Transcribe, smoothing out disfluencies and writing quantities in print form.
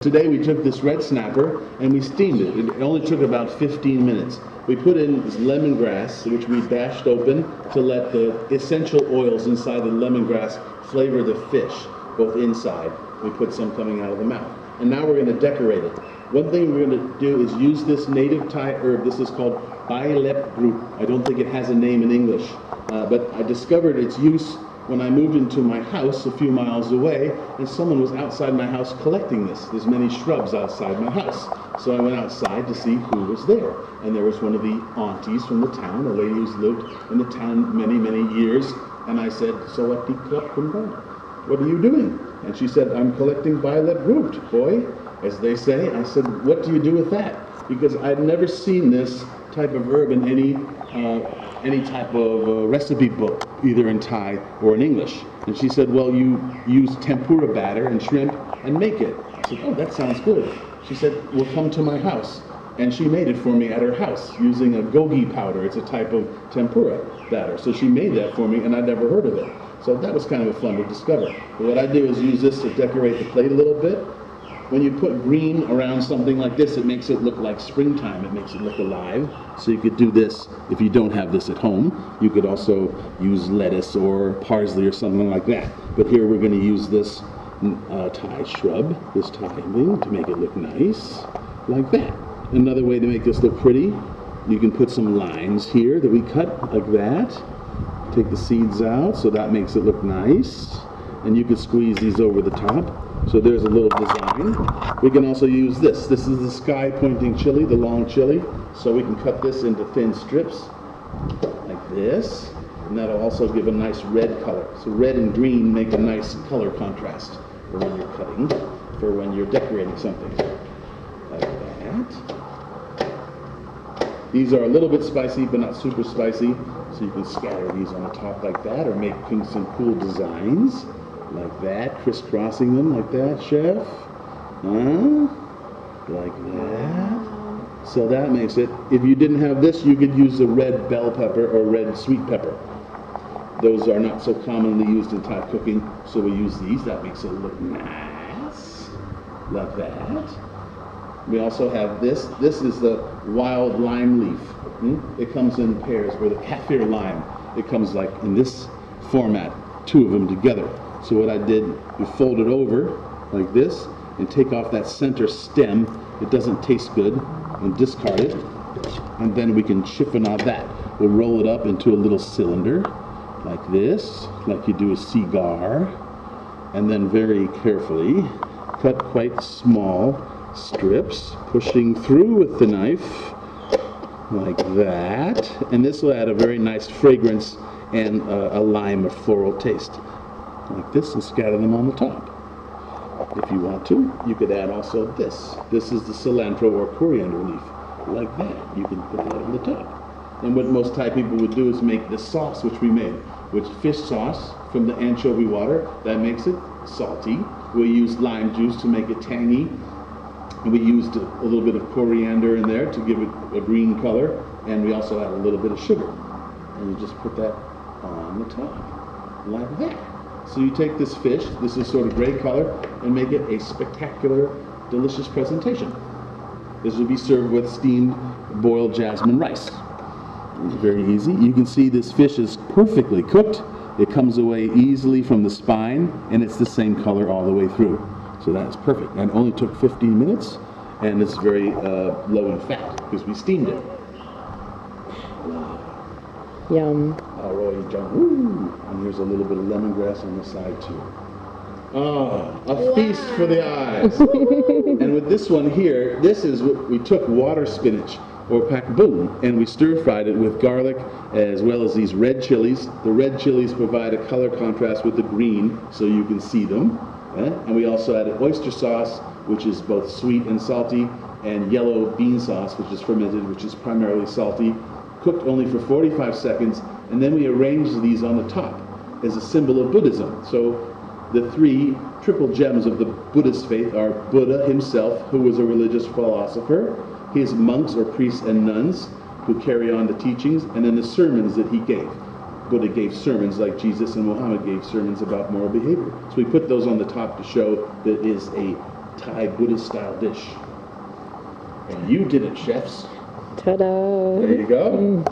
Today we took this red snapper and we steamed it. It only took about 15 minutes. We put in this lemongrass, which we bashed open to let the essential oils inside the lemongrass flavor the fish, both inside. We put some coming out of the mouth. And now we're going to decorate it. One thing we're going to do is use this native Thai herb. This is called Bai Lep Group. I don't think it has a name in English, but I discovered its use when I moved into my house a few miles away, and someone was outside my house collecting this. There's many shrubs outside my house. So I went outside to see who was there. And there was one of the aunties from the town, a lady who's lived in the town many, many years. And I said, "Sawati Klap Kumba, what are you doing?" And she said, "I'm collecting Bai Lep Group, boy," as they say. I said, "What do you do with that?" Because I'd never seen this type of herb in any type of recipe book, either in Thai or in English. And she said, "Well, you use tempura batter and shrimp and make it." I said, "Oh, that sounds good." She said, "Well, come to my house." And she made it for me at her house using a gogi powder. It's a type of tempura batter. So she made that for me, and I'd never heard of it. So that was kind of fun to discover. But what I do is use this to decorate the plate a little bit. When you put green around something like this, it makes it look like springtime. It makes it look alive. So you could do this if you don't have this at home. You could also use lettuce or parsley or something like that. But here we're going to use this Thai shrub, this Thai thing, to make it look nice, like that. Another way to make this look pretty, you can put some lines here that we cut like that. Take the seeds out, so that makes it look nice. And you can squeeze these over the top. So there's a little design. We can also use this. This is the sky pointing chili, the long chili. So we can cut this into thin strips like this. And that'll also give a nice red color. So red and green make a nice color contrast for when you're cutting, for when you're decorating something. Like that. These are a little bit spicy, but not super spicy. So you can scatter these on the top like that, or make some cool designs. Like that, crisscrossing them like that, chef. Like that. So that makes it, if you didn't have this, you could use a red bell pepper or red sweet pepper. Those are not so commonly used in Thai cooking, so we use these. That makes it look nice. Like that. We also have this. This is the wild lime leaf. It comes in pairs, or the kaffir lime. It comes like in this format, two of them together. So what I did, you fold it over like this and take off that center stem. It doesn't taste good, and discard it. And then we can chiffonade that. We'll roll it up into a little cylinder like this, like you do a cigar. And then very carefully cut quite small strips, pushing through with the knife like that. And this will add a very nice fragrance and a lime or floral taste. Like this, and scatter them on the top. If you want to, you could add also this. This is the cilantro or coriander leaf. Like that. You can put that on the top. And what most Thai people would do is make the sauce which we made, which fish sauce from the anchovy water. That makes it salty. We used lime juice to make it tangy. And we used a little bit of coriander in there to give it a green color. And we also add a little bit of sugar. And you just put that on the top. Like that. So you take this fish, this is sort of gray color, and make it a spectacular, delicious presentation. This will be served with steamed boiled jasmine rice. It's very easy. You can see this fish is perfectly cooked. It comes away easily from the spine, and it's the same color all the way through. So that's perfect. And it only took 15 minutes, and it's very low in fat because we steamed it. Yum. And here's a little bit of lemongrass on the side too. A feast for the eyes. And with this one here, this is what we took water spinach or pak boom, and we stir-fried it with garlic as well as these red chilies. The red chilies provide a color contrast with the green so you can see them. And we also added oyster sauce, which is both sweet and salty, and yellow bean sauce, which is fermented, which is primarily salty, cooked only for 45 seconds, and then we arranged these on the top as a symbol of Buddhism. So the three triple gems of the Buddhist faith are Buddha himself, who was a religious philosopher, his monks or priests and nuns who carry on the teachings, and then the sermons that he gave. Buddha gave sermons like Jesus and Muhammad gave sermons about moral behavior. So we put those on the top to show that it is a Thai Buddhist style dish. And you did it, chefs. Ta-da! There you go.